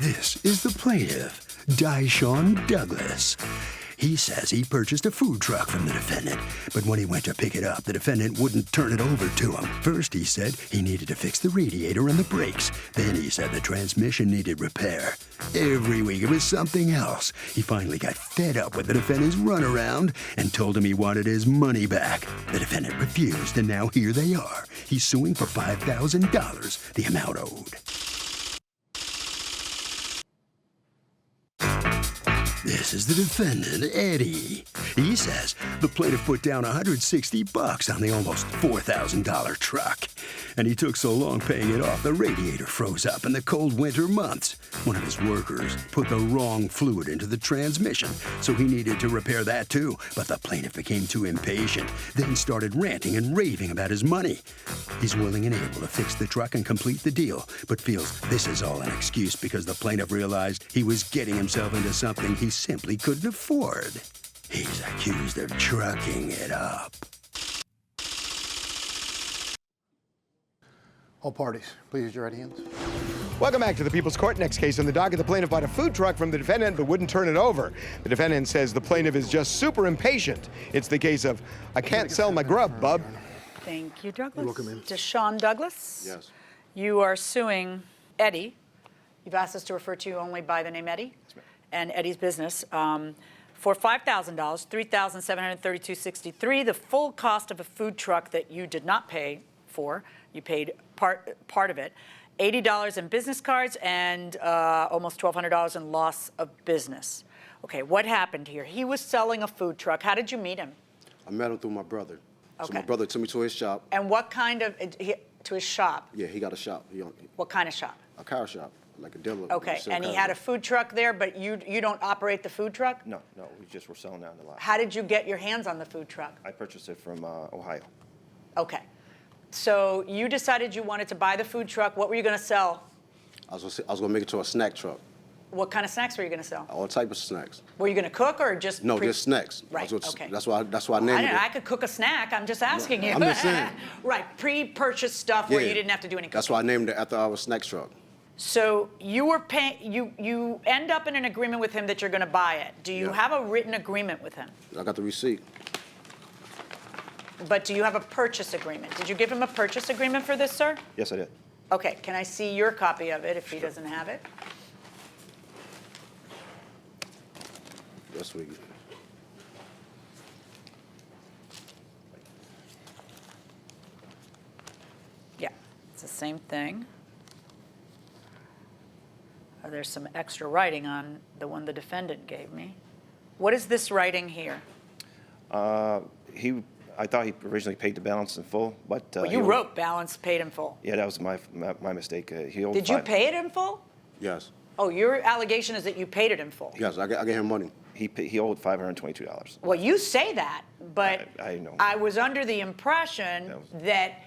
This is the plaintiff, Deshaun Douglas. He says he purchased a food truck from the defendant, but when he went to pick it up, the defendant wouldn't turn it over to him. First, he said he needed to fix the radiator and the brakes. Then he said the transmission needed repair. Every week it was something else. He finally got fed up with the defendant's runaround and told him he wanted his money back. The defendant refused, and now here they are. He's suing for $5,000, the amount owed. This is the defendant, Eddie. He says the plaintiff put down $160 on the almost $4,000 truck. And he took so long paying it off, the radiator froze up in the cold winter months. One of his workers put the wrong fluid into the transmission, so he needed to repair that too. But the plaintiff became too impatient, then started ranting and raving about his money. He's willing and able to fix the truck and complete the deal, but feels this is all an excuse because the plaintiff realized he was getting himself into something he simply couldn't afford. He's accused of trucking it up. All parties, please use your right hands. Welcome back to the People's Court. Next case on the docket, the plaintiff bought a food truck from the defendant but wouldn't turn it over. The defendant says the plaintiff is just super impatient. It's the case of, I can't sell my grub, bub. Thank you, Douglas. You're welcome in. Deshaun Douglas? Yes. You are suing Eddie. You've asked us to refer to you only by the name Eddie and Eddie's business for $5,000, $3,732.63, the full cost of a food truck that you did not pay for. You paid part of it. $80 in business cards and almost $1,200 in loss of business. Okay, what happened here? He was selling a food truck. How did you meet him? I met him through my brother. Okay. So my brother took me to his shop. And what kind of, to his shop? Yeah, he got a shop. What kind of shop? A car shop, like a dealer. Okay, and he had a food truck there, but you don't operate the food truck? No, we just were selling out in the lot. How did you get your hands on the food truck? I purchased it from Ohio. Okay. So you decided you wanted to buy the food truck. What were you going to sell? I was gonna make it to a snack truck. What kind of snacks were you going to sell? All type of snacks. Were you going to cook or just? No, just snacks. Right. Okay. That's why I named it. I could cook a snack. I'm just asking you. I'm just saying. Right. Pre-purchased stuff where you didn't have to do any cooking. That's why I named it after our snack truck. So you were paying. You end up in an agreement with him that you're going to buy it. Do you have a written agreement with him? I got the receipt. But do you have a purchase agreement? Did you give him a purchase agreement for this, sir? Yes, I did. Okay, can I see your copy of it if he doesn't have it? Yes, we. Yeah, it's the same thing. There's some extra writing on the one the defendant gave me. What is this writing here? I thought he originally paid the balance in full, but Well, you wrote balance paid in full. Yeah, that was my mistake. He owed Did you pay it in full? Yes. Oh, your allegation is that you paid it in full. Yes, I gave him money. He owed $522. Well, you say that, but I know. I was under the impression that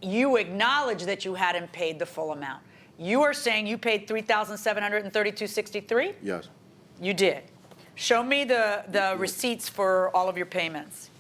you acknowledge that you hadn't paid the full amount. You are saying you paid $3,732.63? Yes. You did. Show me the receipts for all of your payments.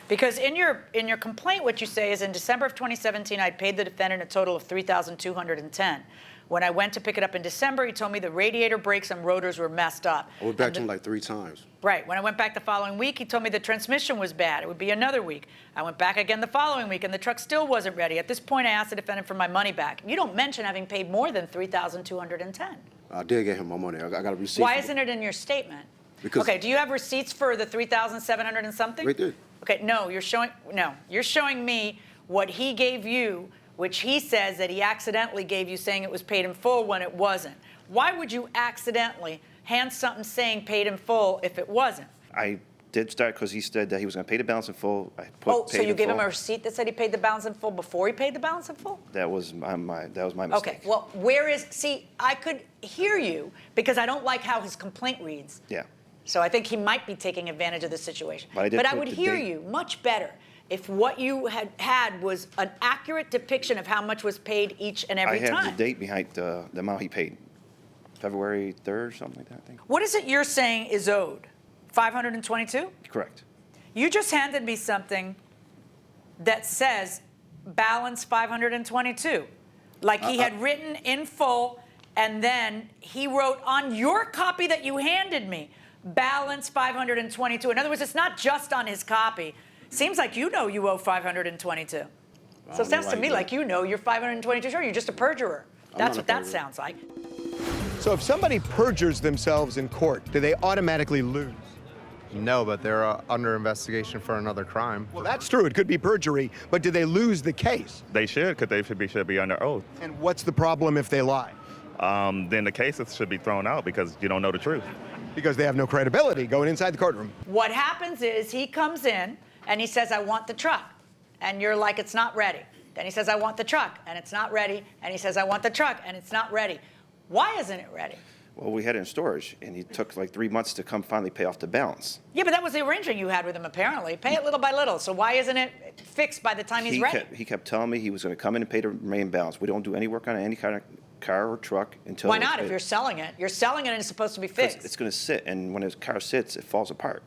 Because in your complaint, what you say is in December of 2017, I paid the defendant a total of $3,210. When I went to pick it up in December, he told me the radiator brakes and rotors were messed up. I went back to him like 3 times. Right. When I went back the following week, he told me the transmission was bad. It would be another week. I went back again the following week, and the truck still wasn't ready. At this point, I asked the defendant for my money back. You don't mention having paid more than $3,210. I did get him my money. I got a receipt. Why isn't it in your statement? Because okay, do you have receipts for the $3,700 and something? Right there. Okay, you're showing me what he gave you, which he says that he accidentally gave you saying it was paid in full when it wasn't. Why would you accidentally hand something saying paid in full if it wasn't? I did start because he said that he was going to pay the balance in full. I put so you gave him a receipt that said he paid the balance in full before he paid the balance in full? That was my mistake. Okay, well, I could hear you because I don't like how his complaint reads. Yeah. So I think he might be taking advantage of the situation. But I would hear you much better if what you had was an accurate depiction of how much was paid each and every time. I have the date behind the amount he paid. February 3rd, something like that, I think. What is it you're saying is owed? $522? Correct. You just handed me something that says balance $522. Like he had written in full, and then he wrote on your copy that you handed me, balance 522. In other words, it's not just on his copy. Seems like you know you owe 522. So it sounds to me like you know you're 522 short. You're just a perjurer. That's what that sounds like. So if somebody perjures themselves in court, do they automatically lose? No, but they're under investigation for another crime. Well, that's true. It could be perjury, but do they lose the case? They should, because they should be under oath. And what's the problem if they lie? Then the cases should be thrown out because you don't know the truth. Because they have no credibility going inside the courtroom. What happens is he comes in and he says, I want the truck. And you're like, it's not ready. Then he says, I want the truck, and it's not ready. And he says, I want the truck, and it's not ready. Why isn't it ready? Well, we had it in storage, and he took like 3 months to come finally pay off the balance. Yeah, but that was the arrangement you had with him, apparently. Pay it little by little. So why isn't it fixed by the time he's ready? He kept telling me he was going to come in and pay the remaining balance. We don't do any work on any kind of car or truck until. Why not? If you're selling it, you're selling it and it's supposed to be fixed. It's going to sit, and when his car sits, it falls apart.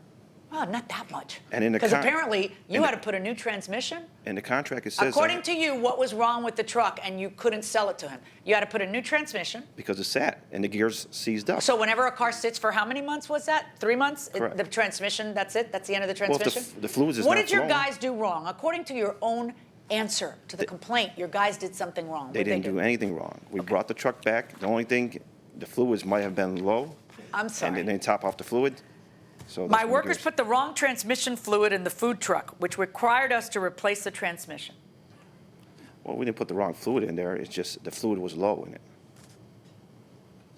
Oh, not that much. And in the because apparently you had to put a new transmission. In the contract, it says. According to you, what was wrong with the truck and you couldn't sell it to him? You had to put a new transmission. Because it sat and the gears seized up. So whenever a car sits for how many months was that? 3 months? Correct. The transmission, that's it? That's the end of the transmission? Well, if the fluids is what not did your flowing, guys do wrong? According to your own answer to the complaint, your guys did something wrong. They didn't do anything wrong. We brought the truck back. The only thing, the fluids might have been low. I'm sorry. And then they top off the fluid. So My workers put the wrong transmission fluid in the food truck, which required us to replace the transmission. Well, we didn't put the wrong fluid in there. It's just the fluid was low in it.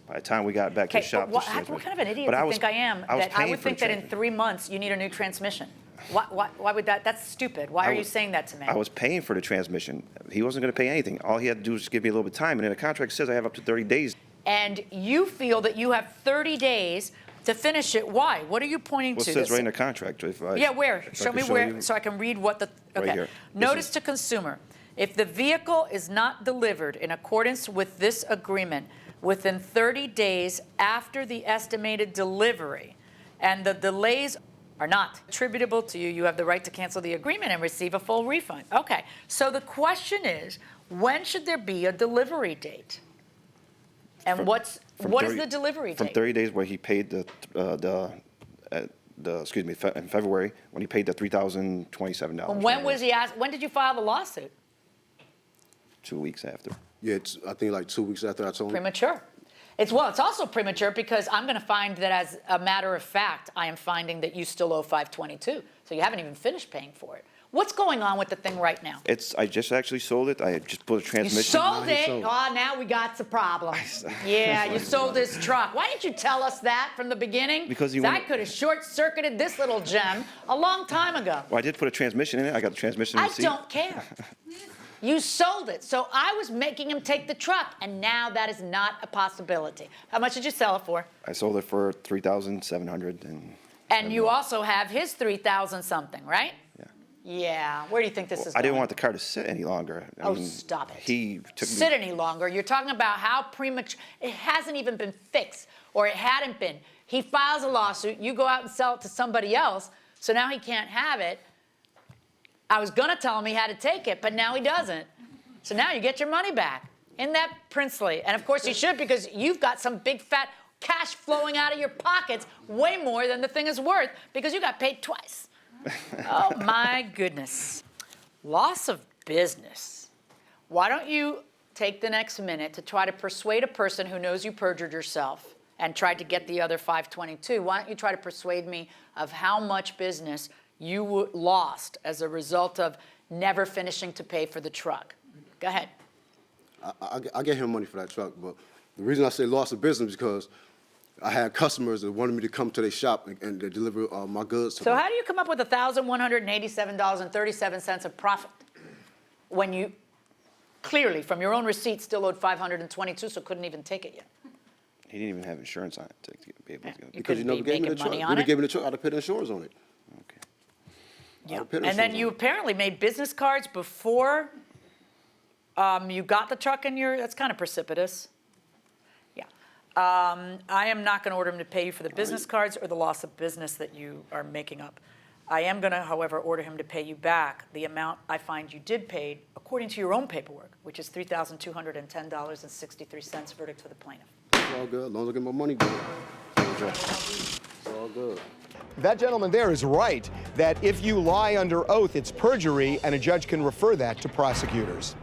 By the time we got back to the shop, what kind of an idiot do you think I am? That I would think that in 3 months you need a new transmission. Why would that? That's stupid. Why are you saying that to me? I was paying for the transmission. He wasn't going to pay anything. All he had to do was give me a little bit of time. And then the contract says I have up to 30 days. And you feel that you have 30 days to finish it. Why? What are you pointing Well, to? it says right in the contract. Yeah, where? Show me where, so I can read what the. Okay. Right here. Notice to consumer: if the vehicle is not delivered in accordance with this agreement within 30 days after the estimated delivery, and the delays are not attributable to you, you have the right to cancel the agreement and receive a full refund. Okay. So the question is, when should there be a delivery date? And what is the delivery date? From 30 days where he paid in February, when he paid the $3,027. When was he asked? When did you file the lawsuit? 2 weeks after. Yeah, I think like 2 weeks after I told him. Premature. It's also premature because I'm going to find that as a matter of fact, I am finding that you still owe 522. So you haven't even finished paying for it. What's going on with the thing right now? I just actually sold it. I just put a transmission. You sold it? Oh, now we got the problem. Yeah, you sold this truck. Why didn't you tell us that from the beginning? Because I could have short-circuited this little gem a long time ago. Well, I did put a transmission in it. I got the transmission receipt. I don't care. You sold it. So I was making him take the truck, and now that is not a possibility. How much did you sell it for? I sold it for $3,700. And you also have his 3,000 something, right? Yeah. Yeah. Where do you think this is going? I didn't want the car to sit any longer. I mean, stop it. He took me. Sit any longer. You're talking about how premature. It hasn't even been fixed, or it hadn't been. He files a lawsuit. You go out and sell it to somebody else, so now he can't have it. I was going to tell him he had to take it, but now he doesn't. So now you get your money back. Isn't that princely? And, of course, you should, because you've got some big, fat cash flowing out of your pockets, way more than the thing is worth, because you got paid twice. Oh, my goodness. Loss of business. Why don't you take the next minute to try to persuade a person who knows you perjured yourself and tried to get the other 522? Why don't you try to persuade me of how much business you lost as a result of never finishing to pay for the truck? Go ahead. I get him money for that truck, but the reason I say loss of business is because I had customers that wanted me to come to their shop and deliver my goods to them. So how do you come up with $1,187.37 of profit when you clearly, from your own receipt, still owed $522, so couldn't even take it yet? He didn't even have insurance on it to be able to get it. Because you never gave me the truck. When you gave me the truck, I'd have put insurance on it. Okay. Yeah. And then you apparently made business cards before you got the truck in your, that's kind of precipitous. Yeah. I am not going to order him to pay you for the business cards or the loss of business that you are making up. I am going to, however, order him to pay you back the amount I find you did pay according to your own paperwork, which is $3,210.63. Verdict for the plaintiff. It's all good. As long as I get my money back. It's all good. That gentleman there is right that if you lie under oath, it's perjury, and a judge can refer that to prosecutors.